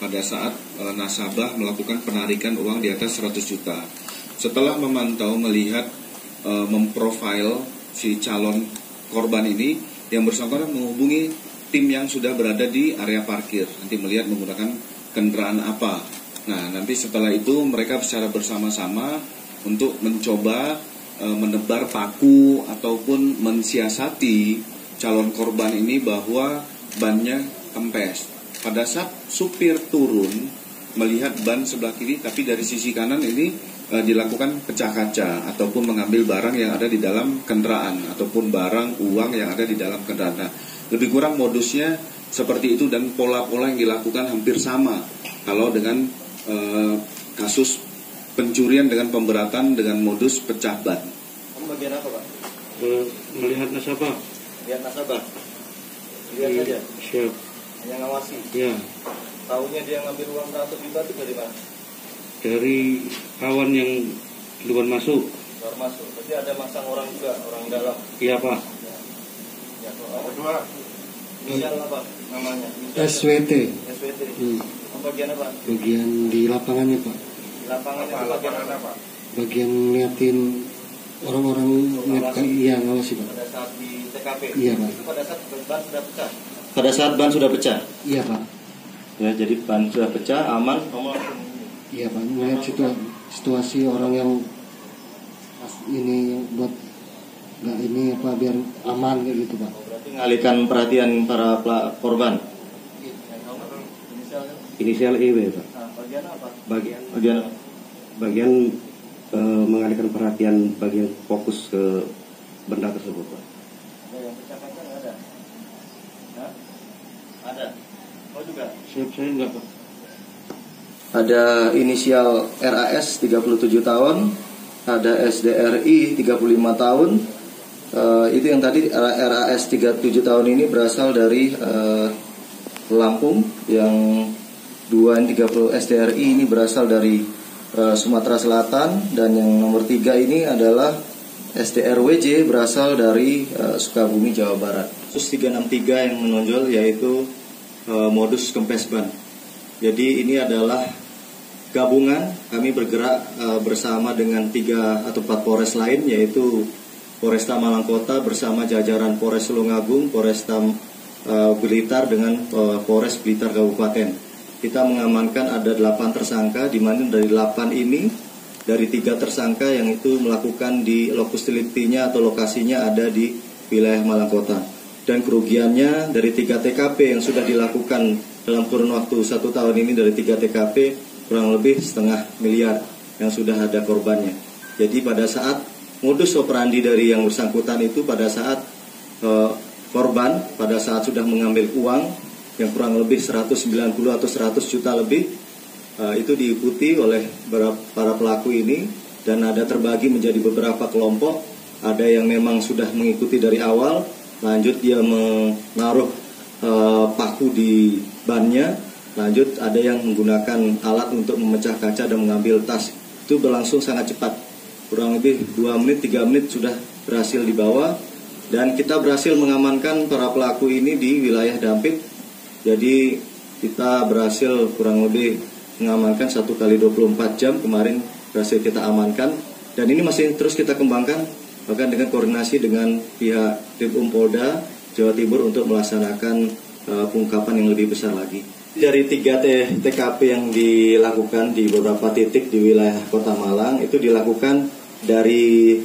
pada saat nasabah melakukan penarikan uang di atas 100 juta. Setelah memantau, melihat, memprofil si calon korban ini, yang bersangkutan menghubungi tim yang sudah berada di area parkir. Nanti melihat menggunakan kendaraan apa. Nah, nanti setelah itu mereka secara bersama-sama untuk mencoba menebar paku ataupun mensiasati calon korban ini bahwa bannya kempes. Pada saat supir turun melihat ban sebelah kiri, tapi dari sisi kanan ini dilakukan pecah kaca ataupun mengambil barang yang ada di dalam kendaraan ataupun barang uang yang ada di dalam kendaraan. Nah, lebih kurang modusnya seperti itu dan pola-pola yang dilakukan hampir sama kalau dengan kasus pencurian dengan pemberatan dengan modus pecah ban. Kamu bagian apa, Pak? Melihat nasabah. Lihat nasabah. Lihat saja. Siap. Hanya ngawasi. Ya. Tahunya dia ngambil uang 100 juta itu dari mana? Dari kawan yang keluar masuk. Keluar masuk. Berarti ada masang orang juga, orang dalam. Iya, Pak. Ya, kedua. Inisial apa namanya? SWT. SWT. Bagian apa? Bagian di lapangannya, Pak. Di lapangannya apa? Bagian apa? Bagian ngeliatin orang-orang ngawasi, Pak. Pada saat di TKP. Iya, Pak. Itu pada saat ban sudah pecah. Pada saat ban sudah pecah. Iya, Pak. Ya, jadi ban sudah pecah, aman. Kamu langsung. Iya, Pak. Melihat situasi orang yang ini buat nggak ini apa biar aman kayak gitu, Pak. Berarti Mengalihkan perhatian para korban. Inisial IW, Pak. Nah, bagian apa? Bagian Mengalihkan perhatian bagian fokus ke benda tersebut, Pak. Ada yang pecah kaca nggak ada? Hah? Ada. Oh juga? Saya enggak, Pak. Ada inisial RAS 37 tahun, ada SDRI 35 tahun. Itu yang tadi RAS 37 tahun ini berasal dari Lampung, yang 230 SDRI ini berasal dari Sumatera Selatan, dan yang nomor 3 ini adalah SDRWJ berasal dari Sukabumi, Jawa Barat. Kasus 363 yang menonjol yaitu modus kempes ban. Jadi ini adalah gabungan, kami bergerak bersama dengan 3 atau 4 Polres lain, yaitu Polresta Malang Kota bersama jajaran Polres Tulungagung, Polresta Blitar dengan Polres Blitar Kabupaten. Kita mengamankan ada 8 tersangka, di mana dari 8 ini, dari 3 tersangka yang itu melakukan di lokus deliktinya atau lokasinya ada di wilayah Malang Kota. Dan kerugiannya dari 3 TKP yang sudah dilakukan dalam kurun waktu 1 tahun ini, dari 3 TKP kurang lebih 500 miliar yang sudah ada korbannya. Jadi pada saat modus operandi dari yang bersangkutan itu, pada saat korban pada saat sudah mengambil uang yang kurang lebih 190 atau 100 juta lebih, itu diikuti oleh para pelaku ini, dan ada terbagi menjadi beberapa kelompok. Ada yang memang sudah mengikuti dari awal, lanjut dia menaruh paku di bannya, lanjut ada yang menggunakan alat untuk memecah kaca dan mengambil tas. Itu berlangsung sangat cepat, kurang lebih 2 menit, 3 menit sudah berhasil dibawa, dan kita berhasil mengamankan para pelaku ini di wilayah Dampit. Jadi kita berhasil kurang lebih mengamankan 1 kali 24 jam kemarin berhasil kita amankan, dan ini masih terus kita kembangkan, bahkan dengan koordinasi dengan pihak Tim Polda Jawa Timur untuk melaksanakan pengungkapan yang lebih besar lagi. Dari 3 TKP yang dilakukan di beberapa titik di wilayah Kota Malang itu dilakukan dari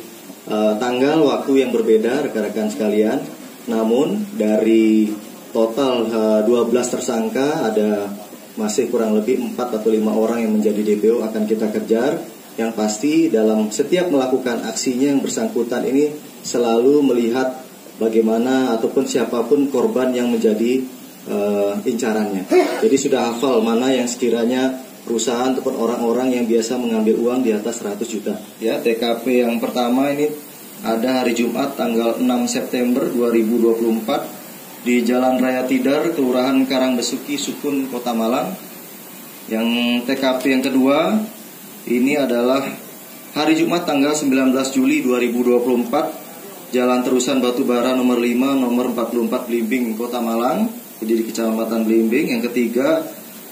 tanggal waktu yang berbeda, rekan-rekan sekalian. Namun dari total 12 tersangka, ada masih kurang lebih 4 atau 5 orang yang menjadi DPO akan kita kejar. Yang pasti dalam setiap melakukan aksinya yang bersangkutan ini selalu melihat bagaimana ataupun siapapun korban yang menjadi incarannya. Jadi sudah hafal mana yang sekiranya perusahaan ataupun orang-orang yang biasa mengambil uang di atas 100 juta. Ya, TKP yang pertama ini ada hari Jumat tanggal 6 September 2024 di Jalan Raya Tidar, Kelurahan Karangbesuki, Sukun, Kota Malang. Yang TKP yang kedua ini adalah hari Jumat tanggal 19 Juli 2024, Jalan Terusan Batubara nomor 5, nomor 44 Blimbing, Kota Malang, jadi di Kecamatan Blimbing. Yang ketiga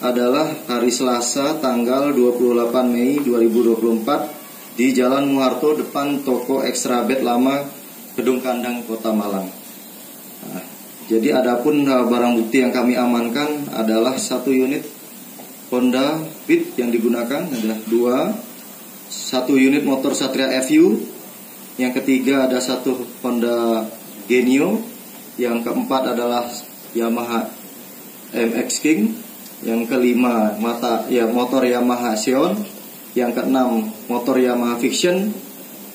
adalah hari Selasa tanggal 28 Mei 2024 di Jalan Muharto depan toko Extra Bed lama Gedung Kandang Kota Malang. Nah, jadi adapun barang bukti yang kami amankan adalah 1 unit Honda Beat yang digunakan, adalah 1 unit motor Satria FU, yang ketiga ada 1 Honda Genio, yang keempat adalah Yamaha MX King, yang kelima motor Yamaha Xeon, yang keenam motor Yamaha Fiction,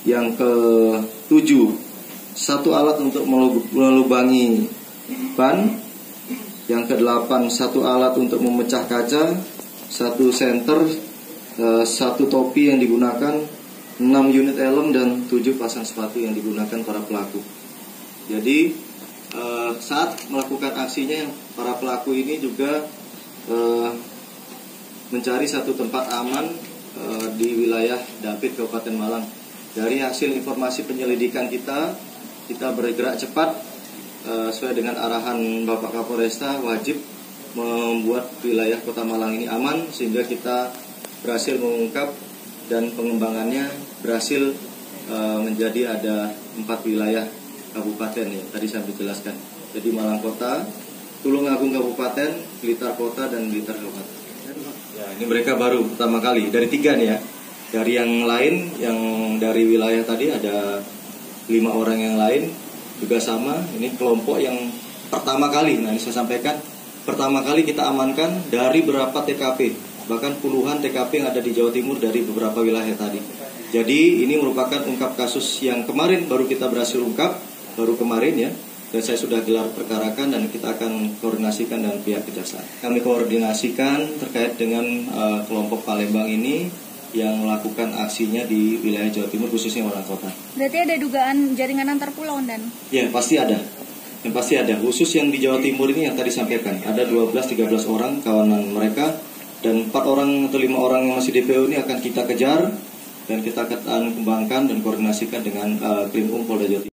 yang ketujuh 1 alat untuk melubangi ban, yang kedelapan 1 alat untuk memecah kaca, 1 senter, 1 topi yang digunakan, 6 unit helm, dan 7 pasang sepatu yang digunakan para pelaku. Jadi saat melakukan aksinya, para pelaku ini juga mencari satu tempat aman di wilayah Dampit, Kabupaten Malang. Dari hasil informasi penyelidikan kita bergerak cepat sesuai dengan arahan Bapak Kapolresta, wajib membuat wilayah Kota Malang ini aman, sehingga kita berhasil mengungkap dan pengembangannya berhasil menjadi ada 4 wilayah kabupaten yang tadi saya jelaskan. Jadi Malang Kota, Tulungagung Kabupaten, Blitar Kota, dan Blitar Kabupaten. Ya, ini mereka baru pertama kali dari 3 nih ya. Dari yang lain, yang dari wilayah tadi ada 5 orang yang lain juga sama. Ini kelompok yang pertama kali. Nah, ini saya sampaikan, pertama kali kita amankan dari berapa TKP, bahkan puluhan TKP yang ada di Jawa Timur dari beberapa wilayah tadi. Jadi ini merupakan ungkap kasus yang kemarin baru kita berhasil ungkap, baru kemarin ya. Dan saya sudah gelar perkarakan dan kita akan koordinasikan dengan pihak kejaksaan. Kami koordinasikan terkait dengan kelompok Palembang ini yang melakukan aksinya di wilayah Jawa Timur, khususnya Malang Kota. Berarti ada dugaan jaringan antar pulau, Dan? Ya, pasti ada. Yang pasti ada. Khusus yang di Jawa Timur ini yang tadi sampaikan, ada 12-13 orang kawanan mereka, dan 4 orang atau 5 orang yang masih DPO ini akan kita kejar dan kita akan kembangkan dan koordinasikan dengan Krimum Polda Jawa Timur.